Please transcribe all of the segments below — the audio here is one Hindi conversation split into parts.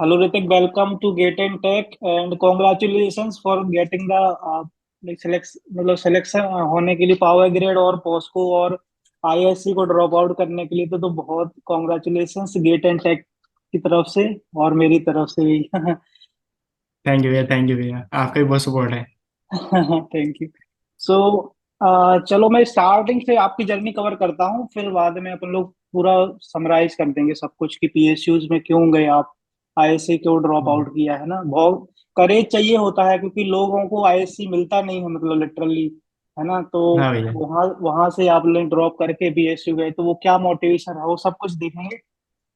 Hello Hrithik, welcome to GATE and tech and congratulations for getting the selection, मतलब सिलेक्शन होने के लिए पावर ग्रेड और पॉस्को और आईएससी को ड्रॉप आउट करने के लिए। तो बहुत कॉन्ग्रेचुलेशंस गेट एंड टेक की तरफ से और मेरी तरफ से भी। थैंक यू भैया, थैंक यू भैया, आपका भी बहुत सपोर्ट है। Thank you. सो चलो मैं स्टार्टिंग से आपकी जर्नी कवर करता हूँ, फिर बाद में अपन लोग पूरा समराइज कर देंगे सब कुछ कि पीएसयूज में क्यों गए आप, आईएससी क्यों ड्रॉप आउट हम्म। किया है ना। बहुत करेज चाहिए होता है क्योंकि लोगों को आईएससी मिलता नहीं है, मतलब लिटरली, है ना। तो हाँ भैया। वहाँ वहां से आप लोग ड्रॉप करके पीएसयू गए, तो वो क्या मोटिवेशन है वो सब कुछ देखेंगे।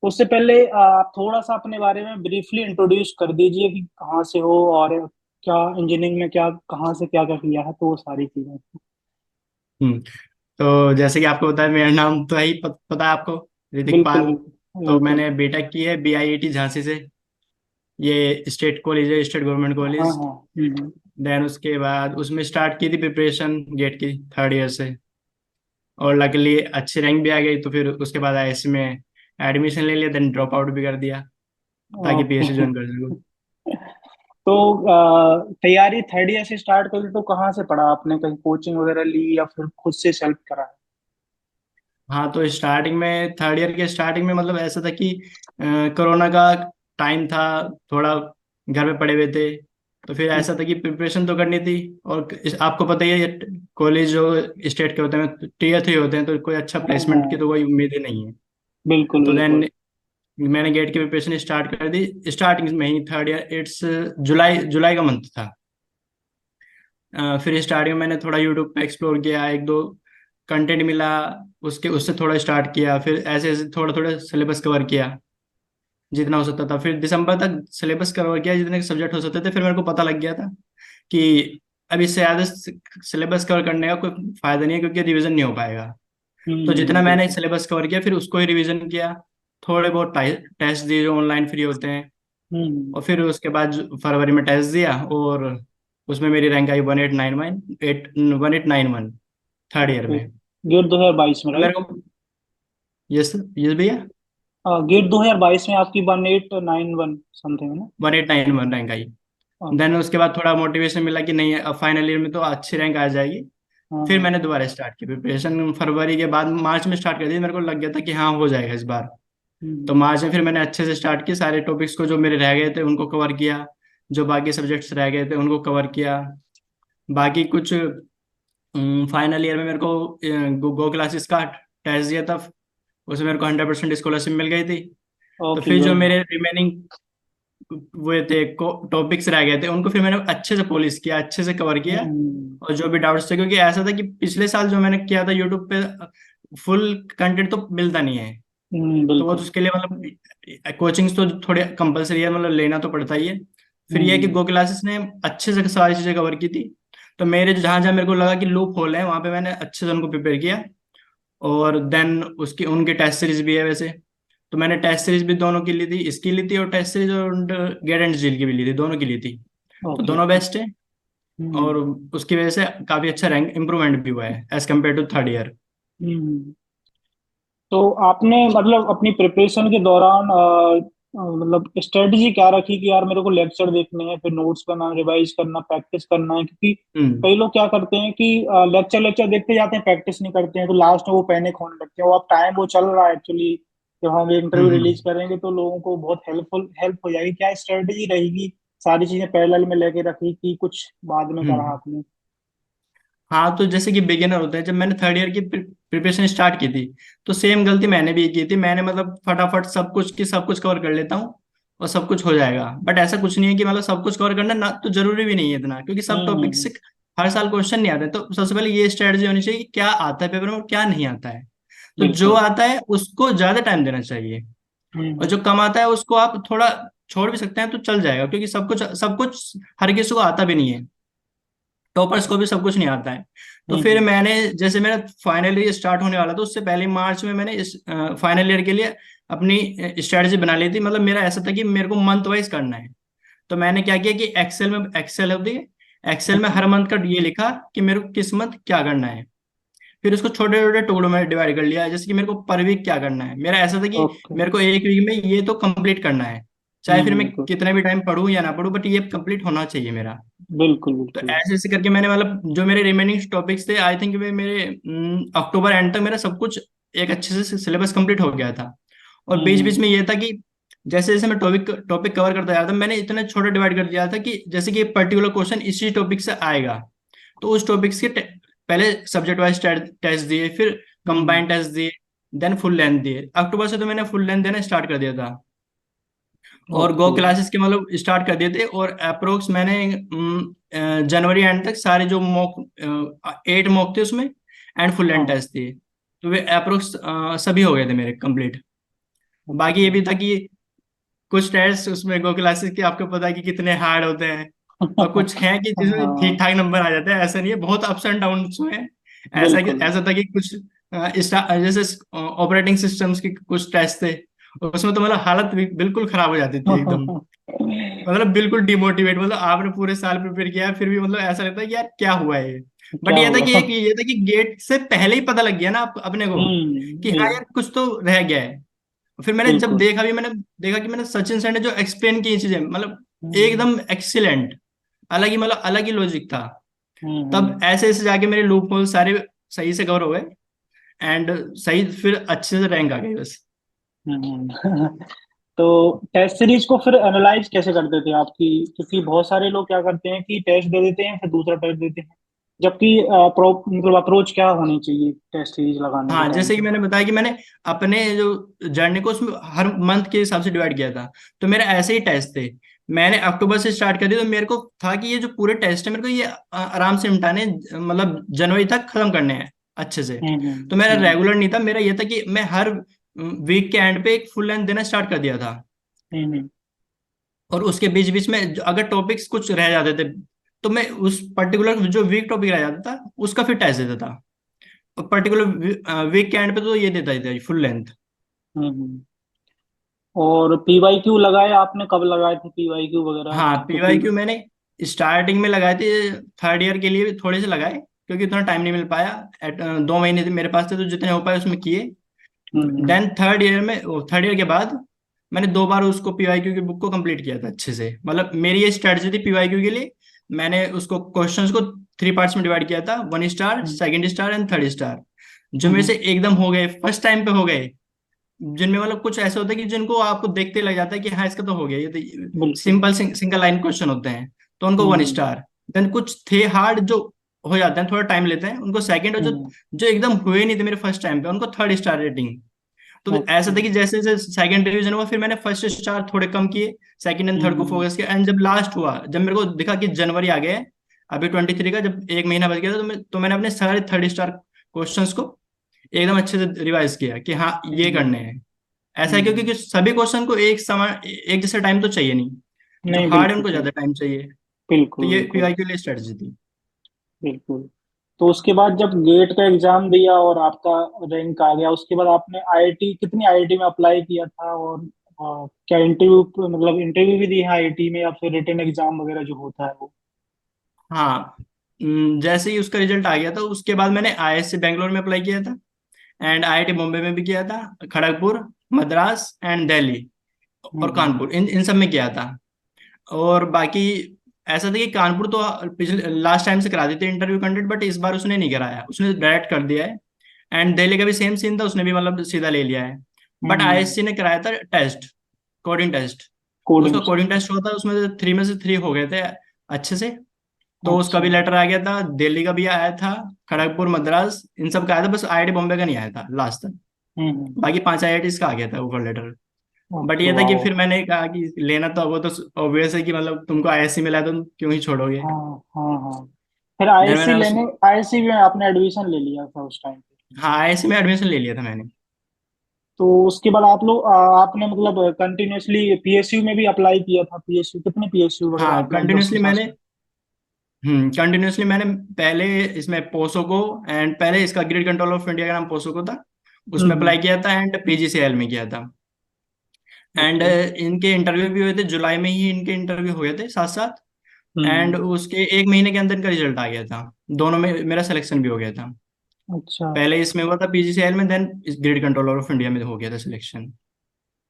उससे पहले आप थोड़ा सा अपने बारे में ब्रीफली इंट्रोड्यूस कर दीजिए कि कहाँ से हो और क्या इंजीनियरिंग में क्या, कहाँ से क्या क्या किया है, तो वो सारी चीजें। हम्म। तो जैसे कि आपको पता है, मेरा नाम तो है ही, पता है आपको, ऋतिक बिल्कुल पाल। बिल्कुल तो बिल्कुल। मैंने बीटेक की है बीआईटी झांसी से। ये स्टेट कॉलेज है, स्टेट गवर्नमेंट हाँ कॉलेज। हाँ। देन उसके बाद उसमें स्टार्ट की थी प्रिपरेशन गेट की, थर्ड ईयर से। और लकीली अच्छी रैंक भी आ गई, तो फिर उसके बाद आईएससी में एडमिशन ले लिया, देन ड्रॉप आउट भी कर दिया ताकि ओके। पीएससी ज्वाइन कर सकूँ। तो तैयारी थर्ड ईयर से स्टार्ट करी, तो कहाँ से पढ़ा आपने, कहीं कोचिंग वगैरह ली या फिर खुद से सेल्फ करा? हाँ, तो स्टार्टिंग में थर्ड ईयर के स्टार्टिंग में मतलब ऐसा था कि कोरोना का टाइम था, थोड़ा घर में पड़े हुए थे। तो फिर हम्म, ऐसा था कि प्रिपरेशन तो करनी थी। और आपको पता ही है, कॉलेज जो स्टेट के होते हैं टीयर 3 होते हैं, तो कोई अच्छा हाँ हाँ। प्लेसमेंट की तो कोई उम्मीद ही नहीं है। बिल्कुल तो देन बिल्कुल। मैंने गेट की प्रिपरेशन स्टार्ट कर दी स्टार्टिंग में ही, थर्ड ईयर, इट्स जुलाई जुलाई का मंथ था। फिर स्टार्टिंग में मैंने थोड़ा यूट्यूब पे एक्सप्लोर किया, एक दो कंटेंट मिला, उसके उससे थोड़ा स्टार्ट किया, फिर ऐसे ऐसे थोड़ा थोड़ा सिलेबस कवर किया जितना हो सकता था। फिर दिसंबर तक सिलेबस कवर किया जितने सब्जेक्ट हो सकते थे। फिर मेरे को पता लग गया था कि अब इससे ज़्यादा सिलेबस कवर करने का कोई फायदा नहीं है, क्योंकि रिवीजन नहीं हो पाएगा। तो जितना मैंने बिल्कुल। सिलेबस कवर किया, फिर उसको ही रिवीजन किया। थोड़े बहुत टेस्ट दिए जो ऑनलाइन फ्री होते हैं। हम्म। और फिर उसके बाद फरवरी में टेस्ट दिया, और उसमें मेरी रैंक आई 1891, 1891 थर्ड ईयर ओके। में। गेट 2022 में, तो मेरे राइट? को, यस यस भैया, गेट 2022 में आपकी 1891 समथिंग है ना? 1891 रैंक आई। ओके। देन उसके बाद थोड़ा मोटिवेशन मिला कि नहीं, अब फाइनल ईयर में तो अच्छी रैंक आ जाएगी। हाँ फिर हाँ। मैंने दोबारा स्टार्ट की प्रिपरेशन, फरवरी के बाद मार्च में स्टार्ट कर दी। मेरे को लग गया था कि हाँ, हो जाएगा इस बार। तो हम्म। मार्च में फिर मैंने अच्छे से स्टार्ट किया, सारे टॉपिक्स को जो मेरे रह गए थे उनको कवर किया, जो बाकी सब्जेक्ट्स रह गए थे उनको कवर किया। बाकी कुछ फाइनल ईयर में मेरे को गो क्लासेस का टेस्ट दिया था, उसमें मेरे को 100% स्कॉलरशिप मिल गई थी। तो ओके फिर जो गुड। मेरे रिमेनिंग वो थे टॉपिक्स रह गए थे, उनको फिर मैंने अच्छे से पॉलिश किया, अच्छे से कवर किया। हम्म। और जो भी डाउट्स थे, क्योंकि ऐसा था कि पिछले साल जो मैंने किया था यूट्यूब पे, फुल कंटेंट तो मिलता नहीं है। तो वो तो बिल्कुल। उसके लिए मतलब कोचिंग्स तो थोड़े कंपलसरी है, मतलब लेना तो पड़ता ही है। फिर ये है कि हम्म। गो क्लासेस ने अच्छे से सारी चीज़ें कवर की थी। तो मेरे जहाँ जहाँ मेरे को लगा कि लूप होल है, वहाँ पे मैंने अच्छे से उनको प्रिपेयर किया। और देन उसकी उनकी टेस्ट सीरीज भी है वैसे। तो मैंने टेस्ट सीरीज भी दोनों की ली थी, इसकी ली थी, और टेस्ट सीरीज और गेट एंड जील की भी ली थी, दोनों की ली थी। तो ओके दोनों ओके। बेस्ट है। और हम्म। उसकी वजह से काफ़ी अच्छा रैंक इंप्रूवमेंट भी हुआ है as compare to third year. हम्म। तो आपने मतलब अपनी प्रिपरेशन के दौरान मतलब स्ट्रेटजी क्या रखी कि यार मेरे को लेक्चर देखने हैं, फिर नोट्स करना, रिवाइज करना, प्रैक्टिस करना है? क्योंकि हम्म। कई लोग क्या करते हैं कि लेक्चर लेक्चर देखते जाते हैं, प्रैक्टिस नहीं करते हैं, तो लास्ट में वो पैनिक होने लगते हैं। वो अब टाइम वो चल रहा है एक्चुअली, जब हम इंटरव्यू रिलीज हम्म। करेंगे तो लोगों को बहुत हेल्प हो जाएगी। क्या स्ट्रेटजी रहेगी? सारी चीजें पैरेलल में लेके रखी कि कुछ बाद में करा हम्म। आपने? हाँ, तो जैसे कि बिगिनर होते हैं, जब मैंने थर्ड ईयर की प्रिपरेशन स्टार्ट की थी, तो सेम गलती मैंने भी की थी। मैंने मतलब फटाफट सब कुछ की सब कुछ कवर कर लेता हूँ और सब कुछ हो जाएगा। बट ऐसा कुछ नहीं है कि मतलब सब कुछ कवर करना ना, तो जरूरी भी नहीं है इतना, क्योंकि सब टॉपिक हम्म। से हर साल क्वेश्चन नहीं आते। तो सबसे पहले ये स्ट्रेटजी होनी चाहिए कि क्या आता है पेपर में और क्या नहीं आता है। तो जो बिल्कुल। आता है उसको ज्यादा टाइम देना चाहिए, और जो हम्म। कम आता है उसको आप थोड़ा छोड़ भी सकते हैं, तो चल जाएगा, क्योंकि सब कुछ हर किसी को आता भी नहीं है। टॉपर्स को भी सब कुछ नहीं आता है। तो फिर हम्म। मैंने, जैसे मेरा फाइनल ईयर स्टार्ट होने वाला था, उससे पहले मार्च में मैंने इस फाइनल ईयर के लिए अपनी स्ट्रेटजी बना ली थी। मतलब मेरा ऐसा था कि मेरे को मंथ वाइज करना है। तो मैंने क्या किया कि एक्सेल होती है, एक्सेल में हर मंथ का ये लिखा कि मेरे को किस मंथ क्या करना है। फिर उसको छोटे छोटे टुकड़ों में डिवाइड कर लिया, जैसे कि मेरे को पर वीक क्या करना है। मेरा ऐसा था कि ओके। मेरे को एक वीक में ये तो कंप्लीट करना है, चाहे फिर मैं बिल्कुल कितने भी टाइम पढूं या ना पढूं, बट ये कंप्लीट होना चाहिए मेरा। बिल्कुल तो बिल्कुल। ऐसे ऐसे करके मैंने मतलब जो मेरे रिमेनिंग टॉपिक्स थे, आई थिंक वे मेरे अक्टूबर एंड तक मेरा सब कुछ एक अच्छे से सिलेबस कंप्लीट हो गया था। और बीच बीच हम्म। में ये था कि जैसे जैसे मैं टॉपिक टॉपिक कवर करता जा रहा था, मैंने इतने छोटे डिवाइड कर दिया था कि जैसे कि एक पर्टिकुलर क्वेश्चन इसी टॉपिक से आएगा, तो उस टॉपिक्स के पहले सब्जेक्ट वाइज टेस्ट दिए, फिर हम्म। कंबाइंड टेस्ट दिए, देन फुल लेंथ दिए। अक्टूबर से तो मैंने फुल लेंथ देना स्टार्ट कर दिया था। और गो ओके। क्लासेस के मतलब स्टार्ट कर दिए थे, और अप्रोक्स मैंने जनवरी एंड तक सारे जो मॉक 8 मॉक थे उसमें एंड फुल एंड हाँ। टेस्ट थे, तो वे अप्रोक्स सभी हो गए थे मेरे कंप्लीट। बाकी ये अच्छा। भी था कि कुछ टेस्ट उसमें गो क्लासेस के आपको पता है कि कितने हार्ड होते हैं, और कुछ हैं कि जिसमें ठीक हाँ। ठाक नंबर आ जाते हैं, ऐसा नहीं है, बहुत अप्स एंड डाउन में। बिल्कुल। ऐसा था कि कुछ जैसे ऑपरेटिंग सिस्टम्स के कुछ टेस्ट थे, उसमें तो मतलब हालत बिल्कुल खराब हो जाती थी एकदम। मतलब बिल्कुल डिमोटिवेट, मतलब आपने पूरे साल प्रिपेयर किया है, फिर भी मतलब ऐसा लगता है कि यार क्या हुआ है ये। बट क्या ये था हुआ? कि एक ये था कि गेट से पहले ही पता लग गया ना अपने को कि हाँ ये यार कुछ तो रह गया है। फिर मैंने जब बिल्कुल। देखा भी, मैंने देखा कि मैंने सचिन सर ने जो एक्सप्लेन की चीजें मतलब हम्म। एकदम एक्सीलेंट, अलग ही मतलब अलग ही लॉजिक था। तब हम्म। ऐसे ऐसे जाके मेरे लूप होल सारे सही से कवर हो गए, एंड सही फिर अच्छे से रैंक आ गई बस। हम्म। तो टेस्ट सीरीज को फिर एनालाइज कैसे करते थे आपकी? क्योंकि बहुत सारे लोग क्या करते हैं कि टेस्ट दे देते हैं फिर दूसरा टेस्ट देते हैं, जबकि मतलब अप्रोच क्या होनी चाहिए टेस्ट सीरीज लगाने के हाँ, टाइम जैसे कि पे? मैंने बताया कि मैंने अपने जो जर्नी को उसमें हर मंथ के हिसाब से डिवाइड किया था, तो मेरे ऐसे ही टेस्ट थे। मैंने अक्टूबर से स्टार्ट कर दिया, तो मेरे को था कि ये जो पूरे टेस्ट है मेरे को ये आराम से निपटाने, मतलब जनवरी तक खत्म करने हैं अच्छे से। तो मेरा हम्म। रेगुलर नहीं था, मेरा ये था कि मैं हर वीक के एंड पे एक फुल लेंथ देना स्टार्ट कर दिया था। हम्म। और उसके बीच बीच में अगर टॉपिक्स कुछ रह जाते थे, तो मैं उस पर्टिकुलर जो वीक टॉपिक रह जाता था उसका फिर टेस्ट देता था। और पर्टिकुलर वीक के एंड पे तो ये देता ही था फुल लेंथ। हम्म। और पीवाई क्यू लगाए आपने? कब लगाए थे पीवाई क्यू वगैरह? हाँ, क्योंकि पीवाईक्यू मैंने स्टार्टिंग में लगाए थे, थर्ड ईयर के लिए थोड़े से लगाए, क्योंकि इतना टाइम नहीं मिल पाया। 2 महीने थे मेरे पास थे, तो जितने हो पाए उसमें किए। हम्म। देन थर्ड ईयर के बाद मैंने 2 बार उसको पीवाईक्यू की बुक को कंप्लीट किया था अच्छे से। मतलब मेरी ये स्ट्रेटजी थी पीवाईक्यू के लिए। मैंने उसको क्वेश्चंस को 3 पार्ट्स में डिवाइड किया था, 1 star, hmm. 2nd star and 3rd star. जो मेरे हम्म। से एकदम हो गए फर्स्ट टाइम पे हो गए, जिनमें मतलब कुछ ऐसे होता है कि जिनको आपको देखते लग जाता है कि हाँ इसका तो हो गया, ये तो बिल्कुल। सिंपल सिंगल लाइन क्वेश्चन होते हैं, तो उनको वन हम्म। स्टार देन कुछ थे हार्ड जो हो जाते हैं, थोड़ा टाइम लेते हैं उनको सेकंड, और जो हम्म। जो एकदम हुए नहीं थे मेरे फर्स्ट टाइम पे उनको 3rd स्टार रेटिंग। तो ऐसा ओके। था कि जैसे जैसे सेकंड रिवीजन हुआ, फिर मैंने फर्स्ट स्टार थोड़े कम किए, सेकंड एंड थर्ड को हम्म। फोकस किया, एंड जब लास्ट हुआ, जब मेरे को दिखा कि जनवरी आ गया है, अभी 23 का, जब एक महीना बच गया था, तो मैंने अपने सारे 3rd स्टार क्वेश्चंस को एकदम अच्छे से रिवाइज किया कि हाँ ये हम्म। करने हैं। ऐसा है क्योंकि हम्म। सभी क्वेश्चन को एक समान एक जैसा टाइम तो चाहिए नहीं, जो नहीं, हार्ड है बिल्कुल उनको सही। ज्यादा टाइम चाहिए। तो बिल्कुल ये बिल्कुल। पीवाई के लिए स्ट्रेटजी थी। बिल्कुल। तो उसके बाद जब गेट का एग्जाम दिया और आपका रैंक आ गया, उसके बाद आपने आईआईटी, कितनी आईआईटी में अप्लाई किया था? और क्या इंटरव्यू, मतलब इंटरव्यू भी दी है आईआईटी में, या फिर रिटन एग्जाम वगैरह जो होता है वो? हाँ, जैसे ही उसका रिजल्ट आ गया था उसके बाद मैंने आईआईएससी बैंगलोर में अप्लाई किया था, एंड आईआईटी बॉम्बे में भी किया था, खड़गपुर, मद्रास एंड दिल्ली और हम्म। कानपुर, इन इन सब में किया था। और बाकी ऐसा था कि कानपुर तो पिछले लास्ट टाइम से करा देते इंटरव्यू कंडक्ट, बट इस बार उसने नहीं कराया, उसने डायरेक्ट कर दिया है। एंड दिल्ली का भी सेम सीन था, उसने भी मतलब सीधा ले लिया है। But hmm. आईएससी ने कराया था टेस्ट, कोडिंग टेस्ट। तो उसका कोडिंग कोडिंग टेस्ट। टेस्ट हुआ था, उसमें 3 में से 3 हो गए थे अच्छे से। तो उसका अच्छा। भी लेटर आ गया था, दिल्ली का भी आया था, खड़गपुर, मद्रास, इन सब का आया था, बस आईआईटी बॉम्बे का नहीं आया था लास्ट तक। हम्म। बाकी 5 आईआईटीज का आ गया था ओवर लेटर। But okay. ये था कि वाओ। फिर मैंने कहा कि लेना तो वो तो ऑब्वियस है कि मतलब तुमको आईआईएससी मिला है तो तुम क्यों ही छोड़ोगे। हाँ हाँ हाँ। फिर देन आईएससी मैंने उस, लेने, आईएससी में आपने एडमिशन ले लिया था उस टाइम पे? हाँ, आईआईएससी में एडमिशन ले लिया था मैंने। तो उसके बाद आप लोग आपने मतलब कंटिन्यूअसली पीएसयू में भी अप्लाई किया था? पीएसयू, कितने पीएसयू वगैरह हाँ, आप लग गए उसके कंटिन्यूसली साथ मैंने साथ? कंटिन्यूसली मैंने पहले इसमें पोसो को, एंड पहले इसका ग्रिड कंट्रोल ऑफ इंडिया का नाम पोसो को था, उसमें हम्म। अप्लाई किया था, एंड पीजीसीएल में किया था। And okay. इनके इंटरव्यू भी हुए थे, जुलाई में ही इनके इंटरव्यू हुए थे साथ साथ। एंड हम्म। उसके 1 महीने के अंदर इनका रिजल्ट आ गया था, दोनों में मेरा सिलेक्शन भी हो गया था। अच्छा। पहले इसमें हुआ था पीजीसीएल में, देन इस ग्रिड कंट्रोलर ऑफ इंडिया में हो गया था सिलेक्शन।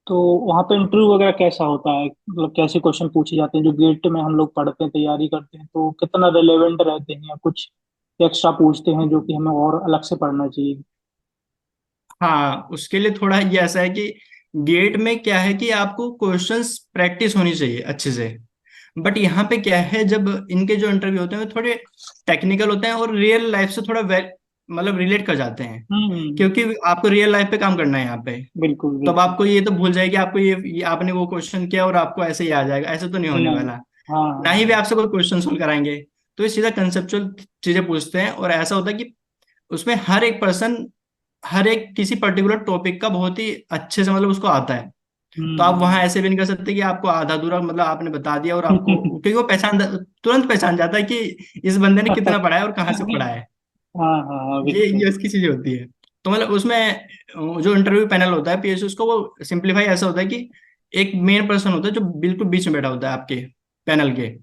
तो वहाँ पे इंटरव्यू वगैरह कैसा होता है, मतलब कैसे क्वेश्चन पूछे जाते हैं जो गेट में हम लोग पढ़ते हैं तैयारी करते हैं, तो कितना रिलेवेंट रहते हैं या कुछ एक्स्ट्रा पूछते हैं जो कि हमें और अलग से पढ़ना चाहिए? हाँ, उसके लिए थोड़ा ये ऐसा है कि गेट में क्या है कि आपको क्वेश्चंस प्रैक्टिस होनी चाहिए अच्छे से। बट यहाँ पे क्या है, जब इनके जो इंटरव्यू होते हैं वो थोड़े टेक्निकल होते हैं और रियल लाइफ से थोड़ा मतलब रिलेट कर जाते हैं। हम्म। क्योंकि आपको रियल लाइफ पे काम करना है यहाँ पे। बिल्कुल तब बिल्कुल। आपको ये तो भूल जाएगी, आपको ये आपने वो क्वेश्चन किया और आपको ऐसे ही आ जाएगा, ऐसे तो नहीं होने नहीं। वाला। हाँ ना ही वे हाँ। आपसे कोई क्वेश्चन सोल्व कराएंगे। तो ये सीधा कंसेप्चुअल चीजें पूछते हैं, और ऐसा होता है कि उसमें हर एक पर्सन हर एक किसी पर्टिकुलर टॉपिक का बहुत ही अच्छे से मतलब उसको आता है। तो आप वहां हम्म। ऐसे भी नहीं कर सकते कि आपको आधा अधूरा मतलब आपने बता दिया, और आपको क्योंकि वो तुरंत पहचान जाता है कि इस बंदे ने कितना पढ़ा है और कहाँ से पढ़ा है। हाँ हाँ हाँ, ये बिल्कुल। उसकी चीजें होती है। तो मतलब उसमें जो इंटरव्यू पैनल होता है पीएससी, उसको वो सिंप्लीफाई ऐसा होता है कि एक मेन पर्सन होता है जो बिल्कुल बीच में बैठा होता है आपके पैनल के।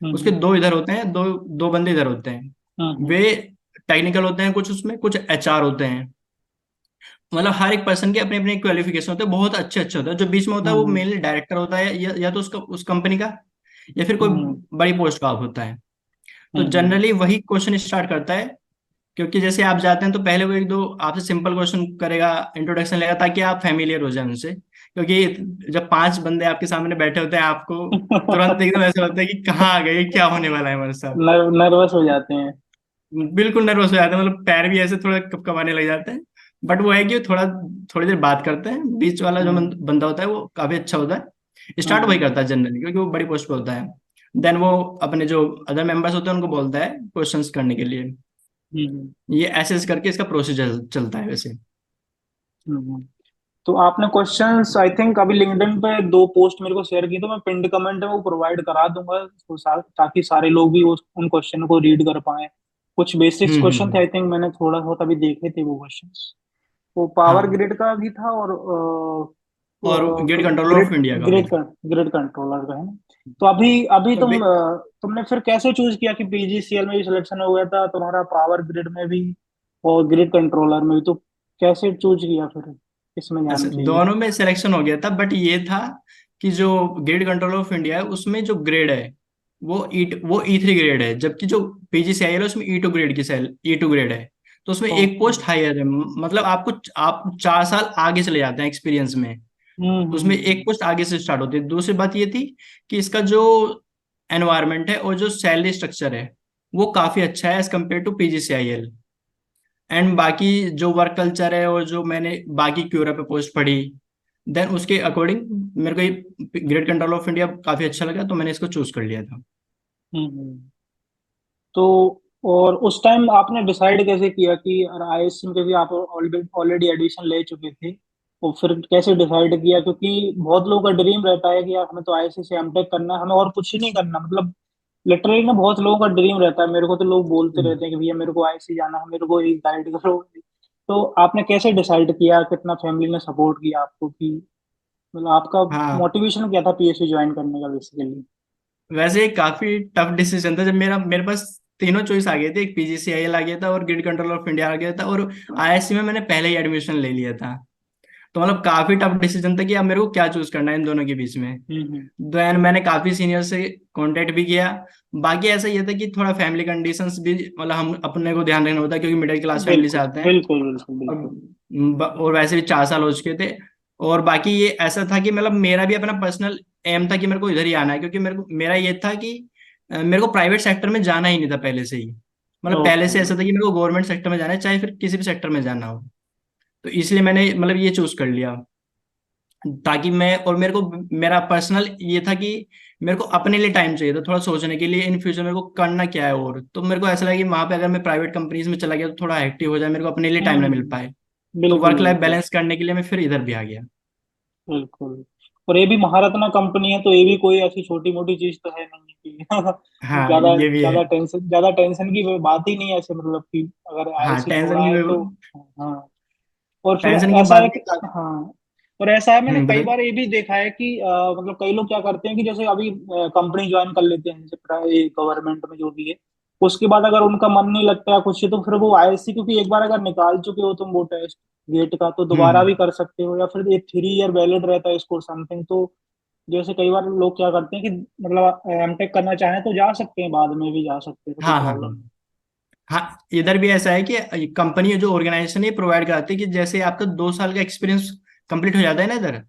उसके हम्म दो इधर होते हैं, दो दो बंदे इधर होते हैं। हम्म वे टेक्निकल होते हैं कुछ, उसमें कुछ एचआर होते हैं। मतलब हर एक पर्सन के अपने अपने क्वालिफिकेशन होते हैं, बहुत अच्छे अच्छे होते हैं। जो बीच में होता है वो हम्म मेनली डायरेक्टर होता है, या तो उसका उस कंपनी का, या फिर कोई हम्म बड़ी पोस्ट का होता है। तो हम्म जनरली वही क्वेश्चन स्टार्ट करता है। क्योंकि जैसे आप जाते हैं तो पहले वो एक दो आपसे सिंपल क्वेश्चन करेगा, इंट्रोडक्शन लेगा, ताकि आप फैमिलियर हो जाए उनसे। क्योंकि जब पांच बंदे आपके सामने बैठे होते हैं, आपको तुरंत एकदम ऐसा लगता है कि कहाँ आ गए, क्या होने वाला है हमारे साथ। नर्वस हो जाते हैं। बिल्कुल नर्वस हो जाते हैं, मतलब पैर भी ऐसे थोड़ा कपकपाने लग जाते हैं। बट वो है कि वो थोड़ा थोड़ी देर बात करते हैं, बीच वाला जो हम्म बंदा होता है वो काफी अच्छा होता है, स्टार्ट वही हम्म करता है जनरली, क्योंकि वो बड़ी पोस्ट पे होता है। देन वो अपने जो अदर मेंबर्स होते हैं उनको बोलता है क्वेश्चंस करने के लिए। हम्म ये ऐसे ऐसे करके इसका प्रोसीजर चलता है वैसे। हम्म। तो आपने क्वेश्चंस आई थिंक अभी लिंक्डइन पे दो पोस्ट मेरे को शेयर की, तो मैं पिंड कमेंट में वो प्रोवाइड करा दूंगा तो ताकि सारे लोग भी उन क्वेश्चन को रीड कर पाए। कुछ बेसिक्स क्वेश्चन थे हम्म। आई थिंक, मैंने थोड़ा बहुत अभी देखे थे वो क्वेश्चंस। वो पावर हाँ, ग्रिड का भी था और और GATE controller grid of India का भी ग्रिड था। ग्रिड कंट्रोलर का है ना? तो अभी अभी तो तुमने फिर कैसे चूज किया कि पीजीसीएल में भी सिलेक्शन हो गया था तुम्हारा, पावर ग्रिड में भी और ग्रिड कंट्रोलर में भी, तो कैसे चूज किया फिर किसमें अच्छा, जाना चाहिए? दोनों में सिलेक्शन हो गया था, बट ये था कि जो ग्रेड कंट्रोल ऑफ इंडिया है उसमें जो ग्रेड है वो E3 ग्रेड है, जबकि जो पीजीसीआईएल है उसमें E2 ग्रेड की सेल E2 ग्रेड है। तो उसमें एक ओके। पोस्ट हायर है, मतलब आप 4 साल आगे चले जाते हैं एक्सपीरियंस में। तो उसमें एक हम्म। पोस्ट आगे से स्टार्ट होती है। दूसरी बात ये थी कि इसका जो एनवायरनमेंट है और जो सैलरी स्ट्रक्चर है वो काफी अच्छा है as compare to PGCIL. And बाकी जो वर्क कल्चर है और जो मैंने बाकी क्यूरा पे पोस्ट पढ़ी, देन उसके अकॉर्डिंग मेरे को ये ग्रेड कंट्रोल ऑफ इंडिया काफी अच्छा लगा, तो मैंने इसको चूज कर लिया था। हम्म। तो और उस टाइम आपने डिसाइड कैसे किया कि आईएससी में, क्योंकि आप ऑलरेडी ऑलरेडी एडमिशन ले चुके थे, तो फिर कैसे डिसाइड किया? क्योंकि बहुत लोगों का ड्रीम रहता है कि यार हमें तो आईएससी से एमटेक करना है, हमें और कुछ ही नहीं करना, मतलब लिटरली ना बहुत लोगों का ड्रीम रहता है। मेरे को तो लोग बोलते हम्म। रहते हैं कि भैया मेरे को आईएससी जाना है, मेरे को एक गाइड करो। तो आपने कैसे डिसाइड किया, कितना फैमिली ने सपोर्ट किया आपको कि, मतलब आपका हाँ, मोटिवेशन क्या था पीएससी ज्वाइन करने का बेसिकली? वैसे ये काफी टफ डिसीजन था जब मेरे पास तीनों चॉइस आ गए थे। एक पीजीसीआईएल आ गया था, और ग्रिड कंट्रोल ऑफ इंडिया आ गया था, और आईएससी में मैंने पहले ही एडमिशन ले लिया था। तो मतलब काफी टफ डिसीजन था कि अब मेरे को क्या चूज करना है इन दोनों के बीच में। हम्म। देन मैंने काफी सीनियर से कांटेक्ट भी किया। बाकी ऐसा ये था कि थोड़ा फैमिली कंडीशंस भी, मतलब हम अपने को ध्यान रखना होता है, क्योंकि मिडिल क्लास फैमिली से बिल्कुल आते हैं। बिल्कुल बिल्कुल बिल्कुल। और वैसे भी 4 साल हो चुके थे। और बाकी ये ऐसा था कि मतलब मेरा भी अपना पर्सनल एम था कि मेरे को इधर ही आना है, क्योंकि मेरा ये था कि मेरे को प्राइवेट सेक्टर में जाना ही नहीं था पहले से ही। मतलब पहले ओके। से ऐसा था कि मेरे को गवर्नमेंट सेक्टर में जाना है, चाहे फिर किसी भी सेक्टर में जाना हो। तो इसलिए मैंने मतलब ये चूज कर लिया, ताकि मैं और मेरे को मेरा पर्सनल ये था कि मेरे को अपने लिए टाइम चाहिए था थोड़ा सोचने के लिए इन फ्यूचर मेरे को करना क्या है। और तो मेरे को ऐसा लगा कि वहां पे अगर मैं प्राइवेट कंपनीज में चला गया तो थोड़ा हेक्टिक हो जाए, मेरे को अपने लिए टाइम ना मिल हम्म। पाए। तो बिल्कुल वर्क लाइफ बिल्कुल बैलेंस करने के लिए मैं फिर इधर भी आ गया। बिल्कुल। और ये भी महारत्ना कंपनी है, तो ये भी कोई ऐसी छोटी मोटी चीज तो है नहीं कि हाँ, ज्यादा ये भी है। ज्यादा टेंशन की बात ही नहीं है ऐसे, मतलब कि अगर हाँ, आईएससी छोड़ा है तो। हाँ। और फिर टेंशन की ऐसा बात है कि, नहीं। हाँ, और ऐसा है मैंने कई बताइए। बार ये भी देखा है कि मतलब कई लोग क्या करते हैं कि जैसे अभी कंपनी ज्वाइन कर लेते हैं, जैसे गवर्नमेंट में जो भी है, उसके बाद अगर उनका मन नहीं लगता है कुछ, तो फिर वो आईएससी, क्योंकि एक बार अगर निकाल चुके हो तुम वो टेस्ट, गेट का, तो दोबारा हम्म। भी कर सकते हो, या फिर ये 3 ईयर वैलिड रहता है इसको समथिंग। तो जैसे कई बार लोग क्या करते हैं कि मतलब एमटेक करना चाहें तो जा सकते हैं, बाद में भी जा सकते हैं, तो कोई हाँ हाँ प्रॉब्लम नहीं। हाँ, इधर भी ऐसा है कि कंपनी जो ऑर्गेनाइजेशन ये प्रोवाइड कराती है कि जैसे आपका 2 साल का एक्सपीरियंस कंप्लीट हो जाता है ना इधर,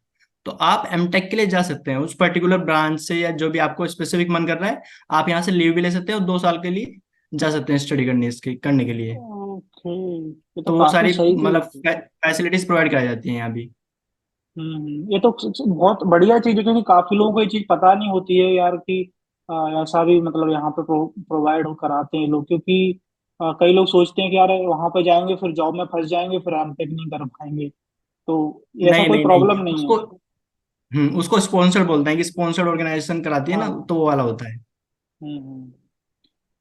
तो आप एमटेक के लिए जा सकते हैं उस पर्टिकुलर ब्रांच से, या जो भी आपको स्पेसिफिक मन कर रहा है, आप यहाँ से लीव भी ले सकते हैं और 2 साल के लिए जा सकते हैं स्टडी करने के लिए। ओके, ये तो तो वो काफी सारी सही चीज मतलब है। फैसिलिटीज प्रोवाइड कराई जाती हैं यहाँ भी। ये तो बहुत बढ़िया चीज है, क्योंकि काफी लोगों को ये चीज पता नहीं होती है यार कि ऐसा भी मतलब यहाँ पे प्रोवाइड हो कराते हैं लोग। क्योंकि कई लोग सोचते हैं कि यार वहां पे जाएंगे फिर जॉब में फंस जाएंगे, फिर एमटेक नहीं कर पाएंगे। तो ये ऐसा नहीं कोई नहीं नहीं, प्रॉब्लम नहीं है। उसको स्पॉन्सर्ड बोलते हैं कि स्पॉन्सर्ड ऑर्गेनाइजेशन कराती है ना, हाँ। तो वो वाला होता है। हम्म।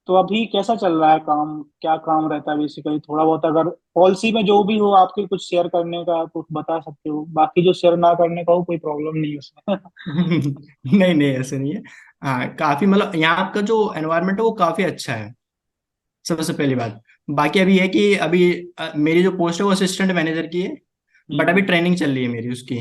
तो अभी कैसा चल रहा है काम, क्या काम रहता है बेसिकली, थोड़ा बहुत अगर पॉलिसी में जो भी हो आपके कुछ शेयर करने का कुछ बता सकते हो, बाकी जो शेयर ना करने का हो कोई प्रॉब्लम नहीं है उसमें। नहीं नहीं, ऐसे नहीं है। हाँ, काफी मतलब यहाँ का जो एनवायरनमेंट है वो काफी अच्छा है, सबसे पहली बात। बाकी अभी है कि अभी मेरी जो पोस्ट है वो असिस्टेंट मैनेजर की है, बट अभी हम्म। ट्रेनिंग चल रही है मेरी उसकी।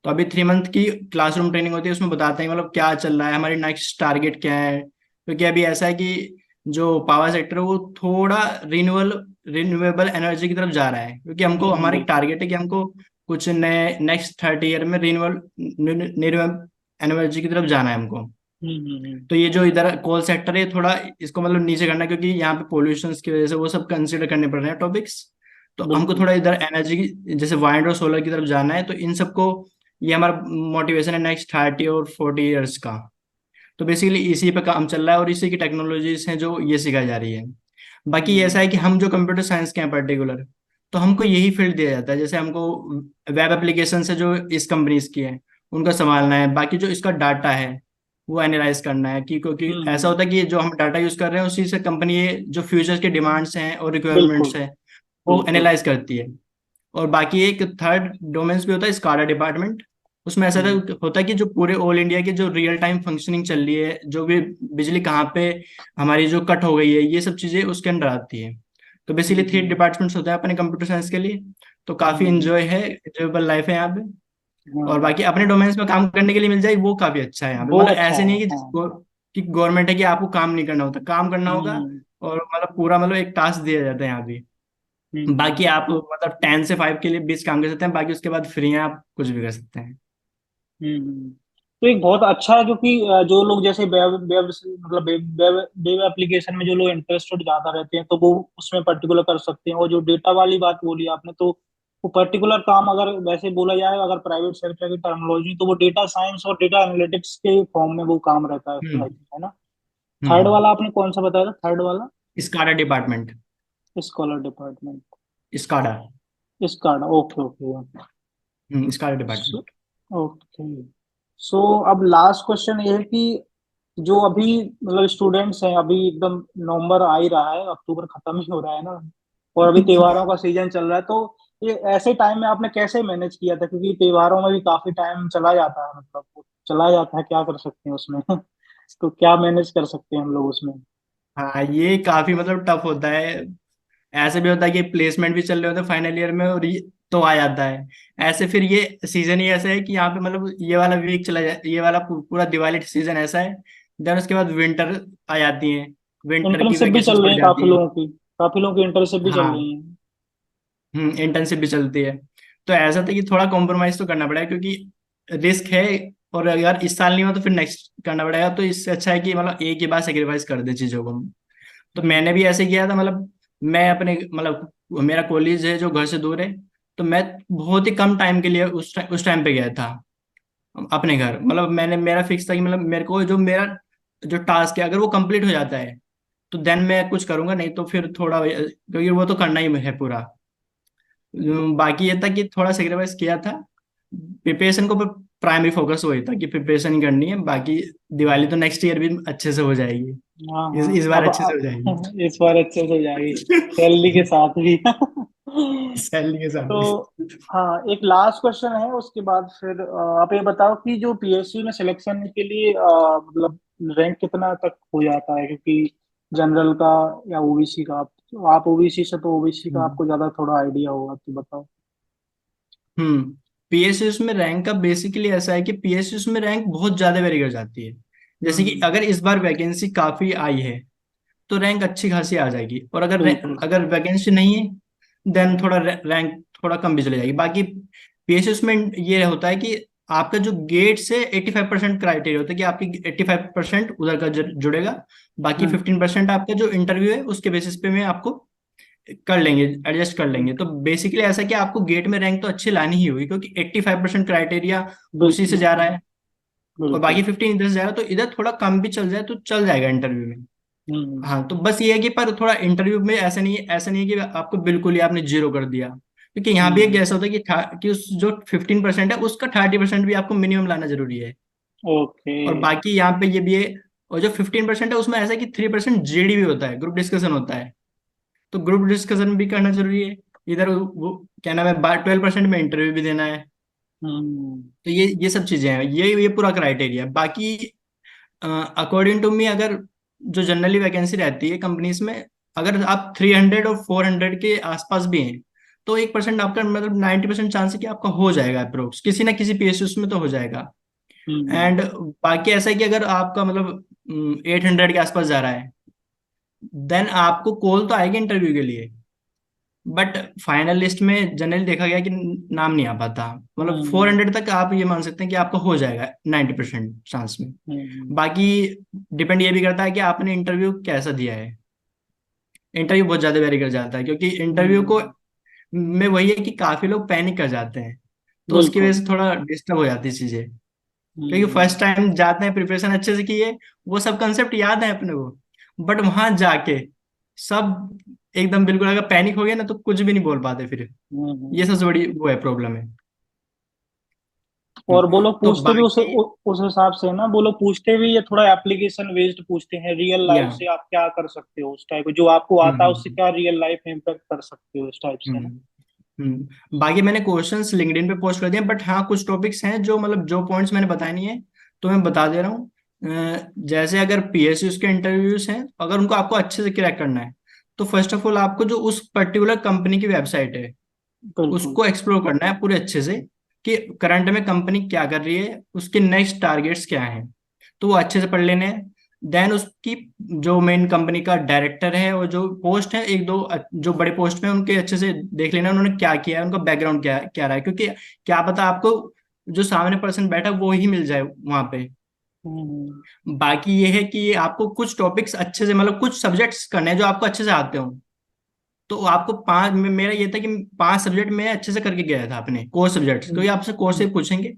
तो अभी 3 मंथ की क्लासरूम ट्रेनिंग होती है, उसमें बताते हैं मतलब क्या चल रहा है, हमारी नेक्स्ट टारगेट क्या है। क्योंकि अभी ऐसा है कि जो पावर सेक्टर है वो थोड़ा रिन्यूएबल एनर्जी की तरफ जा रहा है, क्योंकि हमको हमारी बिल्कुल। टारगेट है कि हमको कुछ नए नेक्स्ट 30 ईयर में रिन्यूएबल एनर्जी की तरफ जाना है हमको। हम्म। तो ये जो इधर कोल सेक्टर है थोड़ा इसको मतलब नीचे करना है, क्योंकि यहाँ पे पोल्यूशन की वजह से वो सब कंसिडर करने पड़ रहे हैं टॉपिक्स। तो हमको बिल्कुल। थोड़ा इधर एनर्जी की जैसे वाइंड और सोलर की तरफ जाना है, तो इन सबको ये हमारा मोटिवेशन है नेक्स्ट 30 और 40 ईयर्स का। तो बेसिकली इसी पे काम चल रहा है और इसी की टेक्नोलॉजीज हैं जो ये सिखाई जा रही है। बाकी ऐसा है हम्म। कि हम जो कंप्यूटर साइंस के हैं पर्टिकुलर, तो हमको यही फील्ड दिया जाता है। जैसे हमको वेब एप्लीकेशन से जो इस कंपनीज की है उनका संभालना है, बाकी जो इसका डाटा है वो एनालाइज करना है कि, क्योंकि ऐसा हम्म। होता है कि जो हम डाटा यूज कर रहे हैं उसी से कंपनी ये जो फ्यूचर के डिमांड्स हैं और बिल्कुल। रिक्वायरमेंट्स हैं वो बिल्कुल। एनालाइज करती है। और बाकी एक थर्ड डोमेन्स भी होता है स्काडा डिपार्टमेंट। उसमें ऐसा हम्म। होता है कि जो पूरे ऑल इंडिया की जो रियल टाइम फंक्शनिंग चल रही है, जो भी बिजली कहाँ पे हमारी जो कट हो गई है, ये सब चीजें उसके अंडर आती है। तो बेसिकली 3 डिपार्टमेंट्स होते हैं अपने कंप्यूटर साइंस के लिए। तो काफी हम्म। इंजॉय है, इंजॉयबल लाइफ है यहाँ पे। और हाँ, बाकी अपने डोमेन्स में काम करने के लिए मिल जाए वो काफी अच्छा है यहाँ पे। वो मतलब अच्छा ऐसे है। नहीं है हाँ। कि गवर्नमेंट है कि आपको काम नहीं करना होता, काम करना होगा। हम्म। और मतलब पूरा मतलब एक टास्क दिया जाता है यहाँ भी। हम्म। बाकी आप मतलब 10 से 5 के लिए 20 काम कर सकते हैं, बाकी उसके बाद फ्री हैं, आप कुछ भी कर सकते हैं। हम्म। तो एक बहुत अच्छा है, क्योंकि जो लोग जैसे वेब वेब मतलब वेब वेब एप्लीकेशन में जो लोग इंटरेस्टेड ज्यादा रहते हैं तो वो उसमें पर्टिकुलर कर सकते हैं। और जो डेटा वाली बात बोली आपने, तो वो पर्टिकुलर काम अगर वैसे बोला जाए, अगर प्राइवेट सेक्टर की टर्मिनोलॉजी, तो वो डेटा साइंस और डेटा एनालिटिक्स के फॉर्म में वो काम रहता है फिर, I हम्म think, है ना। थर्ड हम्म। वाला आपने कौन सा बताया था, थर्ड वाला? SCADA department. Scholar department. SCADA. इसका, okay okay. SCADA department. Okay. So अब लास्ट क्वेश्चन ये है कि जो अभी मतलब स्टूडेंट्स हैं, अभी एकदम नवंबर आ ही रहा है, अक्टूबर खत्म ही हो रहा है ना, और अभी त्योहारों का सीजन चल रहा है। तो ये ऐसे टाइम में आपने कैसे मैनेज किया था, क्योंकि त्योहारों में भी काफी टाइम चला जाता है, मतलब चला जाता है, क्या कर सकते हैं उसमें। तो क्या मैनेज कर सकते हैं हम लोग उसमें? हाँ, ये काफी मतलब टफ होता है। ऐसे भी होता है कि प्लेसमेंट भी चल रहे होते हैं फाइनल ईयर में, और ये तो आ जाता है। ऐसे फिर ये सीजन ही ऐसा है कि यहाँ पे मतलब ये वाला वीक चला जाए, ये वाला पूरा दिवाली सीजन ऐसा है। देन उसके बाद विंटर आ जाती है, विंटर की इंटर्नशिप भी वैकेशन चल रही पड़ है काफी जाती है। लोगों की, काफी लोगों की इंटर्नशिप भी चल हाँ। रही है। इंटर्नशिप भी चलती है। तो ऐसा था कि थोड़ा कॉम्प्रोमाइज तो करना पड़ेगा, क्योंकि रिस्क है। और अगर इस साल नहीं हुआ तो फिर नेक्स्ट करना पड़ेगा, तो इससे अच्छा है कि मतलब एक ही बार सेक्रीफाइस कर दे चीजों को। तो मैंने भी ऐसे किया था। मतलब मैं अपने मतलब मेरा कॉलेज है जो घर से दूर है, तो मैं बहुत ही कम टाइम के लिए उस टाइम पे गया था अपने घर। मतलब मैंने मेरा फिक्स था कि मतलब मेरे को जो मेरा जो टास्क है अगर वो कंप्लीट हो जाता है तो देन मैं कुछ करूंगा, नहीं तो फिर थोड़ा, क्योंकि वो तो करना ही है पूरा। बाकी ये था कि थोड़ा सेक्रीफाइस किया था प्रिपरेशन को, पर प्राइमरी फोकस वही था कि प्रिपरेशन ही करनी है। बाकी दिवाली तो नेक्स्ट ईयर भी अच्छे से हो जाएगी, हाँ इस हाँ, बार अच्छे से हो जाएगी। इस बार अच्छे से हो जाएगी, सैलरी के साथ भी। सैलरी के साथ तो भी। हाँ, एक लास्ट क्वेश्चन है, उसके बाद फिर आप ये बताओ कि जो पीएसयू में सिलेक्शन के लिए मतलब रैंक कितना तक हो जाता है, क्योंकि जनरल का या ओबीसी का, आप ओबीसी से, तो ओबीसी का हम्म। आपको ज्यादा थोड़ा आइडिया होगा, तो बताओ। हम्म। पीएसयूस में रैंक का बेसिकली ऐसा है कि पीएसयूस में रैंक बहुत ज्यादा वेरी कर जाती है। जैसे कि हम्म। अगर इस बार वैकेंसी काफी आई है तो रैंक अच्छी खासी आ जाएगी, और अगर बिल्कुल। अगर वैकेंसी नहीं है देन थोड़ा रैंक थोड़ा कम भी चली जाएगी। बाकी पीएसयूस में ये होता है कि आपका जो गेट से 85% क्राइटेरिया होता है कि आपकी 85% उधर का जुड़ेगा। बाकी हम्म। 15% आपका जो इंटरव्यू है उसके बेसिस पे में आपको कर लेंगे, एडजस्ट कर लेंगे। तो बेसिकली ऐसा कि आपको गेट में रैंक तो अच्छी लानी ही होगी, क्योंकि 85% क्राइटेरिया उसी से बिल्कुल। जा रहा है। और बिल्कुल। बाकी 15 इधर से जा रहा है, तो इधर थोड़ा कम भी चल जाए तो चल जाएगा इंटरव्यू में। हम्म। हाँ, तो बस ये है कि पर थोड़ा इंटरव्यू में ऐसा नहीं है कि आपको बिल्कुल ही आपने जीरो कर दिया, क्योंकि यहाँ भी एक हम्म। ऐसा होता है कि कि उस जो 15% है उसका 30% भी आपको मिनिमम लाना जरूरी है। ओके। और बाकी यहाँ पे ये भी है, और जो 15% है उसमें ऐसा है कि 3% जीडी भी होता है, ग्रुप डिस्कशन होता है। तो ग्रुप डिस्कशन भी करना जरूरी है। इधर वो क्या नाम है, 12% में इंटरव्यू भी देना है। हम्म। तो ये सब चीजें हैं, ये पूरा क्राइटेरिया। बाकी अकॉर्डिंग टू मी, अगर जो जनरली वैकेंसी रहती है कंपनीज में, अगर आप 300 और 400 के आसपास भी हैं तो 1% आपका मतलब 90% चांस है कि आपका हो जाएगा अप्रोक्स, किसी ना किसी पीएसयू में तो हो जाएगा। हम्म। एंड बाकी ऐसा है कि अगर आपका मतलब 800 के आसपास जा रहा है देन आपको कॉल तो आएगी इंटरव्यू के लिए। बट फाइनल लिस्ट में जनरली देखा गया कि नाम नहीं आ पाता। मतलब हम्म। 400 तक आप ये मान सकते हैं कि आपका हो जाएगा 90% चांस में। हम्म। बाकी डिपेंड ये भी करता है कि आपने इंटरव्यू कैसा दिया है। इंटरव्यू बहुत ज्यादा वेरी कर जाता है, क्योंकि इंटरव्यू को हम्म। में वही है कि काफी लोग पैनिक कर जाते हैं, तो उसकी वजह बिल्कुल। से थोड़ा डिस्टर्ब हो जाती है चीजें। क्योंकि हम्म। फर्स्ट टाइम जाते हैं, प्रिपरेशन अच्छे से किए, वो सब कंसेप्ट याद है अपने को, बट वहां जाके सब एकदम बिल्कुल अगर पैनिक हो गया ना तो कुछ भी नहीं बोल पाते फिर। ये हम्म। सबसे बड़ी वो है, प्रॉब्लम है। और वो लोग तो पूछते भी बाकी उस हिसाब से है ना, वो लोग पूछते भी ये थोड़ा एप्लीकेशन बेस्ड पूछते हैं, रियल या लाइफ से आप क्या कर सकते हो उस टाइप, जो आपको हम्म आता है उससे हम्म क्या रियल लाइफ में इम्पेक्ट कर सकते हो इस टाइप से ना। हम्म बाकी मैंने क्वेश्चंस लिंक्डइन पे पोस्ट कर दिए, बट हाँ कुछ टॉपिक्स हैं जो मतलब जो पॉइंट्स मैंने बताए नहीं है तो मैं बता दे रहा हूँ। जैसे अगर पीएसयू के इंटरव्यूज हैं, अगर उनको आपको अच्छे से क्रैक करना है तो फर्स्ट ऑफ ऑल आपको जो उस पर्टिकुलर कंपनी की वेबसाइट है बिल्कुल। उसको एक्सप्लोर करना है पूरे अच्छे से, कि करंट में कंपनी क्या कर रही है, उसके नेक्स्ट टारगेट्स क्या हैं। तो वो अच्छे से पढ़ लेने हैं। देन उसकी जो मेन कंपनी का डायरेक्टर है और जो पोस्ट है, एक दो जो बड़े पोस्ट में उनके अच्छे से देख लेना उन्होंने क्या किया है, उनका बैकग्राउंड क्या क्या रहा है, क्योंकि क्या पता आपको जो सामने पर्सन बैठा वो ही मिल जाए वहां पे। हम्म। बाकी ये है कि आपको कुछ टॉपिक्स अच्छे से मतलब कुछ सब्जेक्ट्स करने हैं जो आपको अच्छे से आते हो। तो आपको मेरा ये था कि 5 सब्जेक्ट में अच्छे से करके गया था अपने कोर सब्जेक्ट्स, क्योंकि आपसे कोर से पूछेंगे।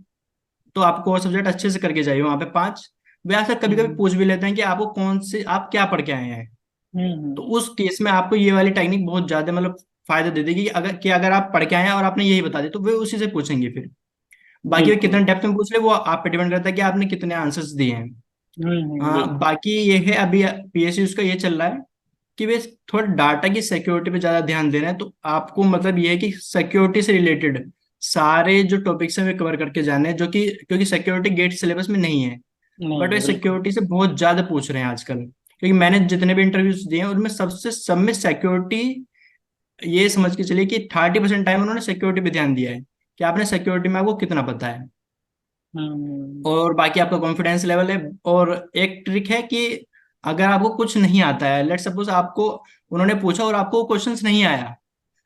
तो आप कोर सब्जेक्ट अच्छे से करके जाइए वहां पे 5। वे आपसे कभी कभी हम्म। पूछ भी लेते हैं कि आपको कौन से आप क्या पढ़ के आए हैं। तो हम्म। उस केस में आपको ये वाली टेक्निक बहुत ज्यादा मतलब फायदा दे देगी, कि अगर आप पढ़ के आए हैं और आपने यही बता दिया तो वे उसी से पूछेंगे फिर। बाकी वे बिल्कुल। कितने डेप्थ में पूछ रहे वो आप पे डिपेंड करता है कि आपने कितने आंसर्स दिए हैं। हाँ, बिल्कुल। बाकी ये है अभी पीएसयू का ये चल रहा है कि वे थोड़ा डाटा की सिक्योरिटी पे ज्यादा ध्यान दे रहे हैं। तो आपको मतलब ये है कि सिक्योरिटी से रिलेटेड सारे जो टॉपिक्स हैं वे कवर करके जाने हैं, जो कि क्योंकि सिक्योरिटी गेट सिलेबस में नहीं है। नहीं बट वे है बिल्कुल। सिक्योरिटी से बहुत ज्यादा पूछ रहे हैं आजकल, क्योंकि मैंने जितने भी इंटरव्यूज दिए हैं उनमें सब में सिक्योरिटी, ये समझ के चलिए कि 30% टाइम उन्होंने सिक्योरिटी पे ध्यान दिया है, कि आपने सिक्योरिटी में आपको कितना पता है। हम्म। और बाकी आपका कॉन्फिडेंस लेवल है। और एक ट्रिक है कि अगर आपको कुछ नहीं आता है, लेट सपोज आपको उन्होंने पूछा और आपको क्वेश्चंस नहीं आया,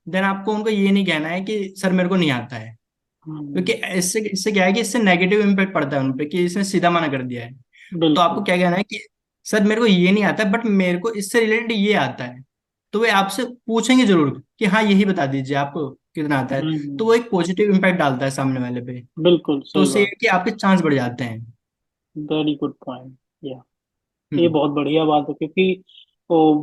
देन आपको उनको ये नहीं कहना है कि सर मेरे को नहीं आता है। क्योंकि हम्म। इससे इससे क्या है कि इससे नेगेटिव इम्पैक्ट पड़ता है उन पे कि इसने सीधा मना कर दिया है। तो आपको बिल्कुल। क्या कहना है कि सर मेरे को ये नहीं आता बट मेरे को इससे रिलेटेड ये आता है। तो वे आपसे पूछेंगे जरूर कि हाँ यही बता दीजिए आपको कितना आता है। तो वो एक पॉजिटिव इम्पैक्ट डालता है सामने वाले पे। बिल्कुल तो सही उससे ये बात। है कि आपके चांस बढ़ जाते हैं। Very good point. या ये हम्म। बहुत बढ़िया बात है, क्योंकि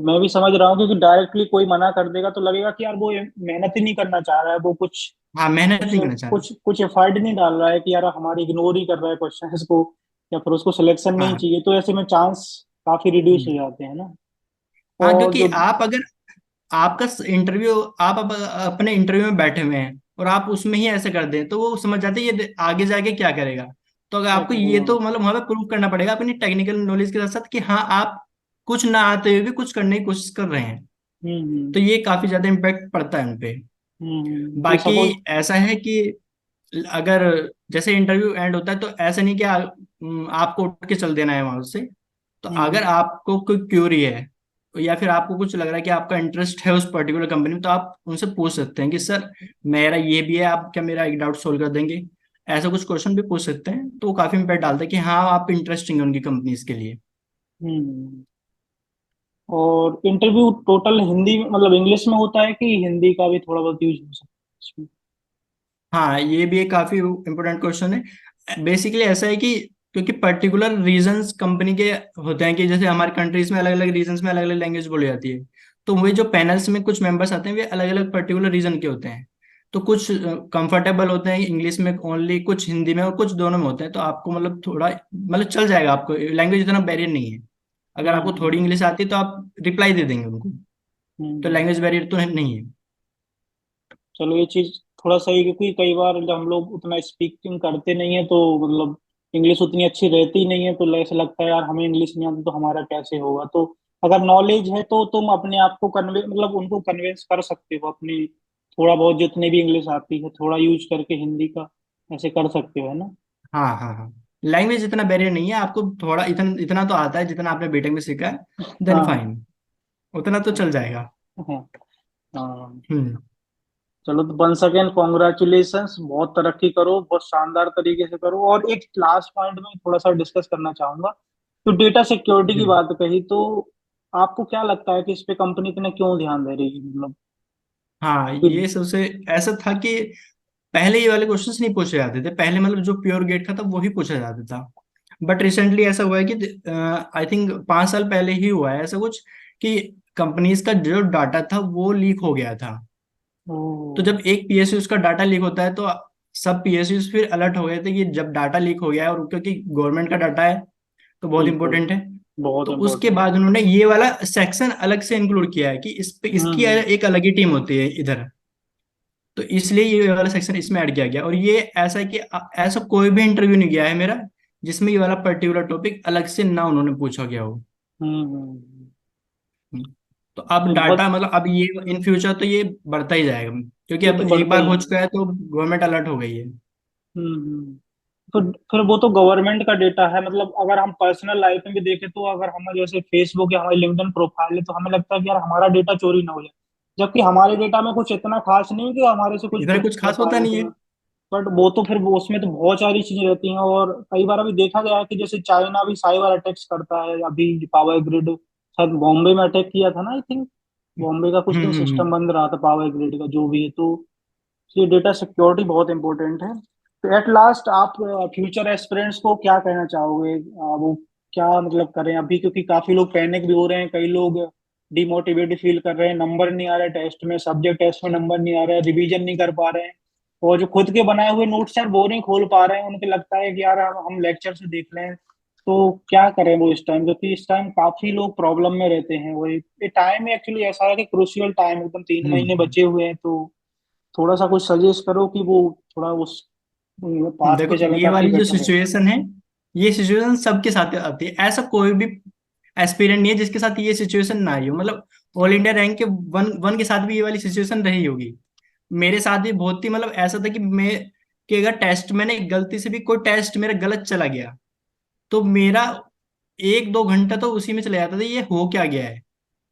मैं भी समझ रहा हूँ, क्योंकि डायरेक्टली कोई मना कर देगा तो लगेगा कि यार वो ये मेहनत ही नहीं करना चाह रहा है, वो कुछ हाँ, मेहनत कुछ नहीं करना चाह रहा। कुछ एफर्ट नहीं डाल रहा है, कि यार हमारी इग्नोर ही कर रहा है क्वेश्चंस को, या फिर उसको सिलेक्शन नहीं हाँ। चाहिए, तो ऐसे में चांस काफी रिड्यूस हो हम्म। जाते हैं ना। हाँ, और क्योंकि जो आप अगर आपका इंटरव्यू आप अपने इंटरव्यू में बैठे हुए हैं और आप उसमें ही ऐसे कर दें तो वो समझ जाते हैं ये आगे जाके क्या करेगा। तो अगर क्या आपको ये करेगा। तो मतलब वहां पे प्रूव करना पड़ेगा अपनी टेक्निकल नॉलेज के साथ साथ कि हाँ आप कुछ ना आते हुए भी कुछ करने की कोशिश कर रहे हैं। हम्म। तो ये काफी ज्यादा इम्पेक्ट पड़ता है उनपे। कि बाकी सपोज। ऐसा है कि अगर जैसे इंटरव्यू एंड होता है तो ऐसा नहीं कि आपको उठ के चल देना है वहां से। तो हम्म अगर आपको कोई क्यूरी है या फिर आपको कुछ लग रहा है कि आपका इंटरेस्ट है उस पर्टिकुलर कंपनी में, तो आप उनसे पूछ सकते हैं कि सर मेरा ये भी है, आप क्या मेरा एक डाउट सोल्व कर देंगे। ऐसा कुछ क्वेश्चन भी पूछ सकते हैं, तो वो काफी इम्पैक्ट डालता है कि हाँ आप इंटरेस्टिंग है उनकी कंपनीज के लिए। हम्म। और इंटरव्यू टोटल हिंदी मतलब इंग्लिश में होता है कि हिंदी का भी थोड़ा बहुत यूज हो सकता है इसमें? हाँ ये भी एक काफी इम्पोर्टेंट क्वेश्चन है। बेसिकली ऐसा है कि क्योंकि पर्टिकुलर रीजंस कंपनी के होते हैं, कि जैसे हमारी कंट्रीज में अलग अलग रीजंस में अलग अलग लैंग्वेज बोली जाती है। तो वे जो पैनल्स में कुछ मेंबर्स आते हैं वे अलग अलग पर्टिकुलर रीजन के होते हैं। तो कुछ कंफर्टेबल होते हैं इंग्लिश में ओनली, कुछ हिंदी में और कुछ दोनों में होते हैं। तो आपको मतलब थोड़ा मतलब चल जाएगा, आपको लैंग्वेज इतना बैरियर नहीं है। अगर आपको थोड़ी हम्म इंग्लिश आती है तो आप रिप्लाई दे देंगे उनको। तो हम्म। लैंग्वेज बैरियर तो नहीं है। चलो ये चीज थोड़ा सही है, क्योंकि कई बार जब हम लोग उतना स्पीकिंग करते नहीं है तो मतलब इंग्लिश उतनी अच्छी रहती नहीं है, तो ऐसा लगता है यार हमें इंग्लिश नहीं आती तो हमारा कैसे होगा। तो अगर नॉलेज है तो तुम अपने आप को कन्वे मतलब उनको कन्विंस कर सकते हो अपनी, थोड़ा बहुत जितनी भी इंग्लिश आती है थोड़ा यूज करके हिंदी का ऐसे कर सकते हो, है ना? हाँ हाँ हाँ, लैंग्वेज इतना बैरियर नहीं है। आपको थोड़ा इतना इतना तो आता है जितना आपने बीटेक में सीखा है, देन हाँ फाइन, उतना तो चल जाएगा। हाँ हाँ। हम्म। चलो तो वंस अगेन कॉन्ग्रेचुलेशंस, बहुत तरक्की करो, बहुत शानदार तरीके से करो। और एक लास्ट पॉइंट में थोड़ा सा डिस्कस करना चाहूंगा, तो डेटा सिक्योरिटी की जी। बात कही, तो आपको क्या लगता है कि इस पे कंपनी इतना क्यों ध्यान दे रही है मतलब? हाँ कि- ये सबसे ऐसा था कि पहले ये वाले क्वेश्चंस नहीं पूछे जाते थे। पहले मतलब जो प्योर गेट का था वही पूछा जाता था। बट रिसेंटली ऐसा हुआ है कि आई थिंक 5 साल पहले ही हुआ है ऐसा कुछ, कि कंपनीज का जो डाटा था वो लीक हो गया था। ओ। तो जब एक पीएसयू का डाटा लीक होता है तो सब पीएसयू फिर अलर्ट हो गए थे कि जब डाटा लीक हो गया है, और क्योंकि गवर्नमेंट का डाटा है तो बहुत बिल्कुल। इंपॉर्टेंट है। बहुत तो उसके इम्पोर्टेंट। बाद उन्होंने ये वाला सेक्शन अलग से इंक्लूड किया है कि इस पे इसकी हम्म एक अलग ही टीम होती है इधर। तो इसलिए ये वाला सेक्शन इसमें ऐड किया गया। और ये ऐसा है कि ऐसा कोई भी इंटरव्यू नहीं गया है मेरा जिसमें ये वाला पर्टिकुलर टॉपिक अलग से ना उन्होंने पूछा गया हो। हम्म। हम्म। तो अब ये डाटा बहुत। मतलब अब ये इन फ्यूचर तो ये बढ़ता ही जाएगा, क्योंकि ये अब तो एक बढ़ता बार ही हो है। चुका है तो गवर्नमेंट अलर्ट हो गई है। हम्म। फिर वो तो गवर्नमेंट का डेटा है, मतलब अगर हम पर्सनल लाइफ में भी देखें तो अगर हमें जैसे फेसबुक या हमारी लिंक्डइन प्रोफाइल है तो हमें लगता है कि यार हमारा डेटा चोरी ना हो जाए, जबकि हमारे डेटा में कुछ इतना खास नहीं है कि हमारे से कुछ इधर गलत कुछ कर खास पा होता रहे नहीं है। थे। बट वो तो फिर वो उसमें तो बहुत सारी चीजें रहती हैं, और कई बार अभी देखा गया है कि जैसे चाइना भी साइबर अटैक्स करता है। अभी पावर ग्रिड शायद बॉम्बे में अटैक किया था ना, आई थिंक बॉम्बे का कुछ दिन सिस्टम हम्म। बंद रहा था पावर ग्रिड का जो भी है। तो ये डेटा सिक्योरिटी बहुत इंपॉर्टेंट है। तो एट लास्ट आप फ्यूचर एस्पिरेंट्स को क्या कहना चाहोगे? वो क्या मतलब करें अभी, क्योंकि काफी लोग पैनिक भी हो रहे हैं, कई लोग डिमोटिवेटेड फील कर रहे हैं, नंबर नहीं आ रहे टेस्ट में, सब्जेक्ट टेस्ट में नंबर नहीं आ रहा है, रिवीजन नहीं कर पा रहे हैं, और जो खुद के बनाए हुए नोट्स यार वो नहीं खोल पा रहे हैं, उनको लगता है कि यार हम लेक्चर से देख लें। तो क्या करें वो इस टाइम, क्योंकि इस टाइम काफी लोग प्रॉब्लम में रहते हैं। वही ये टाइम एक्चुअली ऐसा है कि क्रूशियल टाइम, एकदम 3 महीने हम्म। बचे हुए हैं। तो थोड़ा सा कुछ सजेस्ट करो कि वो थोड़ा उस पाथ देखो पे चले ये ताकि वाली जो बेटर रहे। सिचुएशन है, ये सिचुएशन सबके साथ आती है। ऐसा कोई भी एस्पिरेंट नहीं है जिसके साथ ये सिचुएशन ना आई हो। मतलब ऑल इंडिया रैंक के वन वन के साथ भी ये वाली सिचुएशन रही होगी। मेरे साथ भी बहुत ही मतलब ऐसा था कि मैं, कि अगर टेस्ट मैंने गलती से भी कोई टेस्ट मेरा गलत चला गया तो मेरा 1-2 घंटा तो उसी में चला जाता था, ये हो क्या गया है।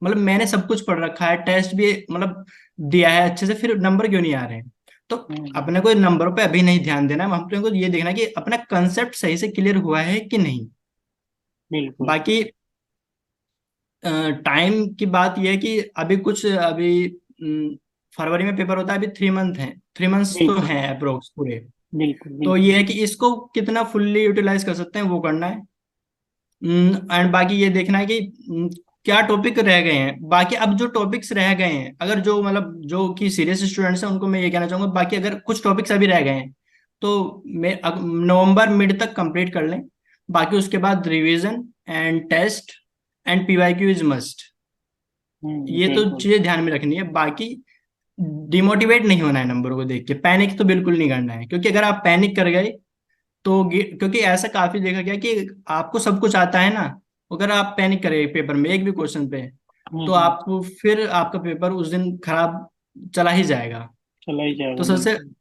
मतलब मैंने सब कुछ पढ़ रखा है, टेस्ट भी मतलब दिया है अच्छे से, फिर नंबर क्यों नहीं आ रहे हैं। तो हम्म। अपने को नंबरों पे अभी नहीं ध्यान देना है, अपने को ये देखना है कि अपना कंसेप्ट सही से क्लियर हुआ है कि नहीं। बिल्कुल। बाकी टाइम की बात यह है कि अभी कुछ अभी फरवरी में पेपर होता है, अभी 3 मंथ है, 3 मंथ्स तो बिल्कुल। हैं अप्रोक्स पूरे। बिल्कुल। तो बिल्कुल। ये है कि इसको कितना फुल्ली यूटिलाइज कर सकते हैं वो करना है। एंड बाकी ये देखना है कि क्या टॉपिक रह गए हैं। बाकी अब जो टॉपिक्स रह गए हैं, अगर जो मतलब जो कि सीरियस स्टूडेंट्स हैं उनको मैं ये कहना चाहूंगा, बाकी अगर कुछ टॉपिक्स अभी रह गए हैं तो मैं नवंबर मिड तक कंप्लीट कर लें। बाकी उसके बाद revision and test and PYQ is must. ये तो बिल्कुल। चीजें ध्यान में रखनी है। बाकी डिमोटिवेट नहीं होना है नंबरों को देख के, पैनिक तो बिल्कुल नहीं करना है, क्योंकि अगर आप पैनिक कर गए तो क्योंकि ऐसा काफी देखा गया कि आपको सब कुछ आता है ना, अगर आप पैनिक करें पेपर में एक भी क्वेश्चन पे, तो हम्म। आप फिर आपका पेपर उस दिन खराब चला ही जाएगा। चला ही तो जाएगा सबसे बिल्कुल।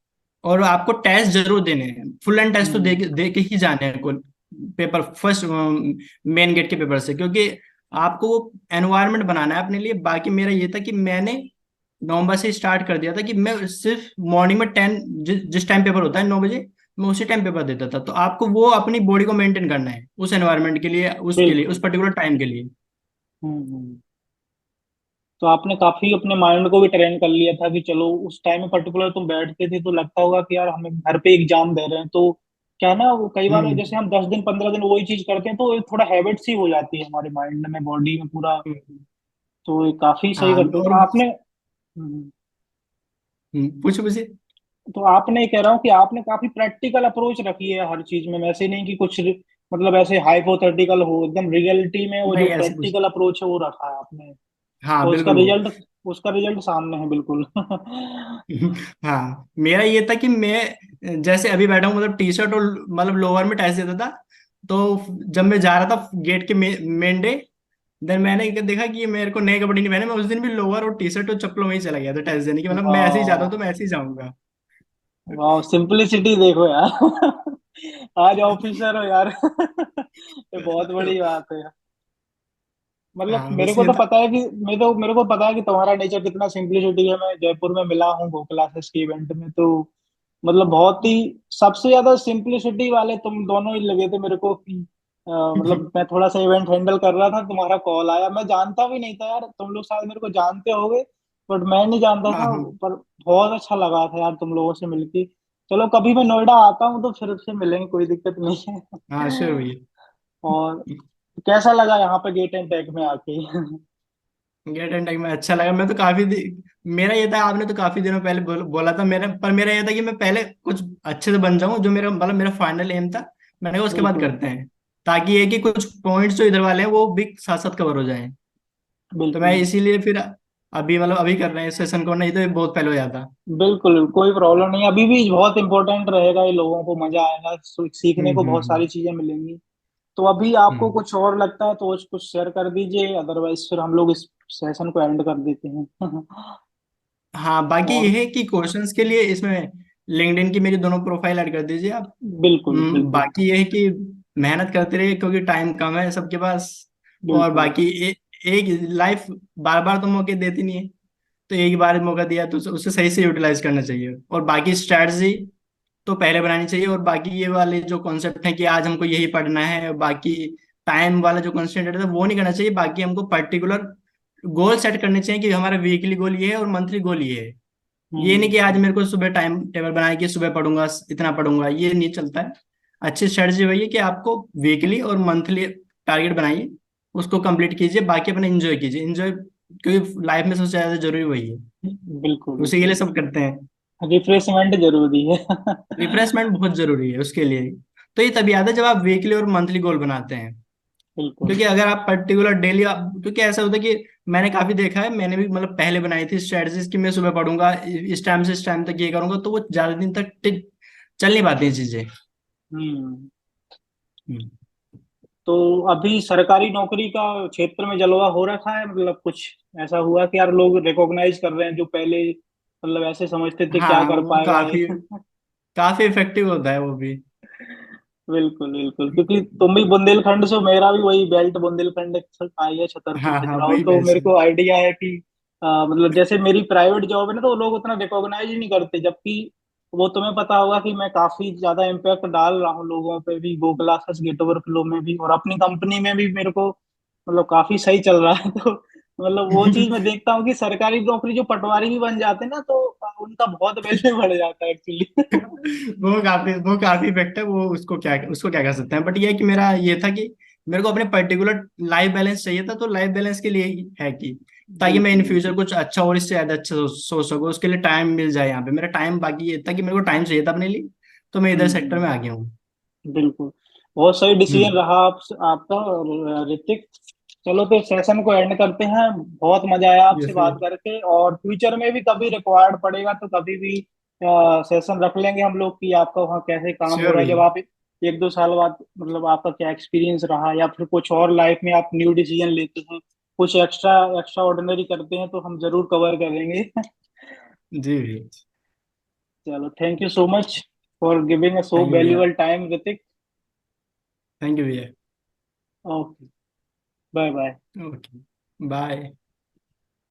और आपको टेस्ट जरूर देने हैं, फुल एंड टेस्ट तो हम्म। दे के ही जाने हैं को पेपर फर्स्ट मेन गेट के पेपर से, क्योंकि आपको वो एनवायरनमेंट बनाना है अपने लिए। बाकी मेरा ये था कि मैंने नवंबर से स्टार्ट कर दिया था कि मैं सिर्फ मॉर्निंग में 10 जिस टाइम पेपर होता है 9 बजे, मैं उसी टाइम पेपर देता था। तो आपको वो अपनी बॉडी को मेंटेन करना है उस एनवायरनमेंट के लिए, उसके लिए, उस बिल्कुल। पर्टिकुलर टाइम के लिए। हम्म। तो आपने काफी अपने माइंड को भी ट्रेन कर लिया था कि चलो उस टाइम में पर्टिकुलर तुम बैठते थे तो लगता होगा कि यार हमें घर पे एग्जाम दे रहे हैं, तो क्या है ना, वो कई बार हम्म जैसे हम 10 दिन 15 दिन वही चीज करते हैं तो एक थोड़ा हैबिट सी हो जाती है हमारे माइंड में, बॉडी में पूरा। हम्म। तो ये काफी सही हाँ करते हो तो और आपने। हम्म। पूछो पूछे। तो आपने, कह रहा हूँ कि आपने काफी प्रैक्टिकल अप्रोच रखी है हर चीज में, वैसे नहीं कि कुछ मतलब ऐसे हाइपोथेटिकल हो, एकदम रियलिटी में वो जो नहीं ऐसे कुछ, प्रैक्टिकल अप्रोच है वो रखा है आपने। हाँ तो बिल्कुल वो। उसका रिजल्ट सामने है बिल्कुल। हाँ मेरा ये था कि मैं जैसे अभी बैठा हूँ, मतलब टी शर्ट और मतलब लोअर में टैच देता था। तो जब मैं जा रहा था गेट के मेन डे, देन मैंने देखा कि ये मेरे को नए कपड़े नहीं पहने, मैं उस दिन भी लोअर और टी शर्ट और चप्पलों में ही चला गया था टैच देने की, मतलब मैं ऐसे ही जाता हूँ तो वाह। मैं ऐसे ही जाऊंगा। वाह, सिंपलिसिटी देखो यार। आज ऑफिसर हो यार। ये बहुत बड़ी बात है। मतलब हाँ मेरे बस को ये तो था। पता है कि मेरे को पता है कि तुम्हारा नेचर कितना सिंपलिसिटी है। मैं जयपुर में मिला हूँ गो क्लासेस के इवेंट में, तो मतलब बहुत ही सबसे ज्यादा सिंपलिसिटी वाले तुम दोनों ही लगे थे मेरे को कि मतलब मैं थोड़ा सा इवेंट हैंडल कर रहा था, तुम्हारा कॉल आया, मैं जानता भी नहीं था यार, तुम लोग शायद मेरे को जानते होगे बट मैं नहीं जानता हाँ था। हाँ पर बहुत अच्छा लगा था यार तुम लोगों से मिलके। चलो कभी मैं नोएडा आता हूँ तो फिर से मिलेंगे, कोई दिक्कत नहीं हाँ श्योर है। भैया। और कैसा लगा यहाँ पे गेट एंड टेक में आके? गेट एंड टाइम में अच्छा लगा। मैं तो मेरा ये था, आपने तो काफी दिनों पहले बोला था मेरा, पर मेरा ये था कि मैं पहले कुछ अच्छे से बन जाऊं, जो मेरा मतलब मेरा फाइनल एम था। मैंने कहा उसके बाद बिल्कुल। करते हैं, ताकि ये कि कुछ पॉइंट्स जो इधर वाले हैं वो भी साथ साथ कवर हो जाएं। तो मैं बिल्कुल। इसीलिए फिर अभी मतलब अभी कर रहे हैं सेशन को, नहीं तो ये बहुत पहले हो जाता। बिल्कुल कोई प्रॉब्लम नहीं, अभी भी बहुत इंपॉर्टेंट रहेगा, ये लोगों को मजा आएगा, सीखने को बहुत हम्म। सारी चीजें मिलेंगी। तो अभी आपको हम्म। कुछ और लगता है तो कुछ शेयर कर दीजिए, अदरवाइज फिर हम लोग इस सेशन को एंड कर देते हैं। हाँ बाकी ये और है कि क्वेश्चंस के लिए इसमें लिंक्डइन की मेरी दोनों प्रोफाइल ऐड कर दीजिए आप। बिल्कुल बिल्कुल। बाकी ये है कि मेहनत करते रहिए, क्योंकि टाइम कम है सबके पास। और बिल्कुल। बाकी एक लाइफ बार बार तो मौके देती नहीं है, तो एक ही बार मौका दिया तो उसे सही से यूटिलाइज करना चाहिए। और बाकी स्ट्रैटेजी तो पहले बनानी चाहिए। और बाकी ये वाले जो कॉन्सेप्ट है कि आज हमको यही पढ़ना है, बाकी टाइम वाला जो कॉन्सेंट्रेट है वो नहीं करना चाहिए। बाकी हमको पर्टिकुलर गोल सेट करने चाहिए कि हमारा वीकली गोल ये है और मंथली गोल ये है। ये नहीं कि आज हम्म। मेरे को सुबह टाइम टेबल बनाए कि सुबह पढ़ूंगा इतना पढ़ूंगा, ये नहीं चलता है। अच्छी स्ट्रेटजी वही है कि आपको वीकली और मंथली टारगेट बनाइए, उसको कंप्लीट कीजिए, बाकी अपना एंजॉय कीजिए। एंजॉय क्योंकि लाइफ में सबसे ज्यादा जरूरी वही है, बिल्कुल उसी के लिए बिल्कुल। सब करते हैं। रिफ्रेशमेंट जरूरी है। रिफ्रेशमेंट बहुत जरूरी है उसके लिए। तो ये तभी आता है जब आप वीकली और मंथली गोल बनाते हैं। बिल्कुल। क्योंकि अगर आप पर्टिकुलर डेली क्योंकि ऐसा होता है कि मैंने काफी देखा है, मैंने भी मतलब पहले बनाई थी स्ट्रेटजीज कि मैं सुबह पढ़ूंगा इस टाइम से इस टाइम तक ये करूंगा, तो वो ज्यादा दिन तक चल नहीं पाती हैं चीजें। हम्म। हम्म। तो अभी सरकारी नौकरी का क्षेत्र में जलवा हो रखा है, मतलब कुछ ऐसा हुआ कि यार लोग रिकॉग्नाइज कर रहे हैं जो पहले मतलब ऐसे समझते थे क्या हाँ कर वो पाएगा ये। काफी काफी इफेक्टिव होता है वो भी। बिल्कुल बिल्कुल, क्योंकि तुम भी बुंदेलखंड से हो, मेरा भी वही बेल्ट बुंदेलखंड आई है, छतरपुर हाँ हाँ खजुराहो, वही तो बेस्ट मेरे है। को आइडिया है कि मतलब जैसे मेरी प्राइवेट जॉब है ना, तो वो लोग उतना रिकॉग्नाइज ही नहीं करते, जबकि वो तुम्हें पता होगा कि मैं काफी ज्यादा इम्पैक्ट डाल रहा हूँ लोगों पे भी, गो क्लासेस गेट ओवरफ्लो में भी और अपनी कंपनी में भी मेरे को मतलब काफी सही चल रहा है। तो मतलब वो चीज मैं देखता हूँ कि सरकारी नौकरी जो पटवारी भी बन जाते हैं ना, तो उनका बहुत वैल्यू बढ़ जाता है एक्चुअली। वो काफी इफेक्ट है वो, उसको क्या कर सकते हैं। बट ये है कि मेरा ये था कि मेरे को अपने पर्टिकुलर लाइफ बैलेंस चाहिए था, तो लाइफ बैलेंस के लिए ही है कि ताकि मैं बिल्कुल इन फ्यूचर बिल्कुल। कुछ अच्छा और इससे ज्यादा अच्छा सोच सकूं, उसके लिए टाइम मिल जाए यहाँ पे। मेरा टाइम बाकी ये था कि मेरे को टाइम चाहिए था अपने लिए, तो मैं इधर सेक्टर हम्म। में आ गया हूँ। बिल्कुल। बहुत सही डिसीजन हम्म। रहा आपका और ऋतिक। चलो तो सेशन को एंड करते हैं, बहुत मजा आया आपसे यस बात करके, और फ्यूचर में भी कभी रिक्वायर्ड पड़ेगा तो कभी भी सेशन रख लेंगे हम लोग कि आपका वहाँ कैसे काम हो श्योर रहा है, जब भैया। आप 1 2 साल बाद मतलब आपका क्या एक्सपीरियंस रहा, या फिर कुछ और लाइफ में आप न्यू डिसीजन लेते हैं, कुछ एक्स्ट्रा एक्स्ट्रा ऑर्डिनरी करते हैं, तो हम जरूर कवर करेंगे। जी भैया। चलो, thank you so much for giving a so thank you भैया। Valuable time, Hrithik. Thank you भैया। Okay, bye bye. Okay, bye.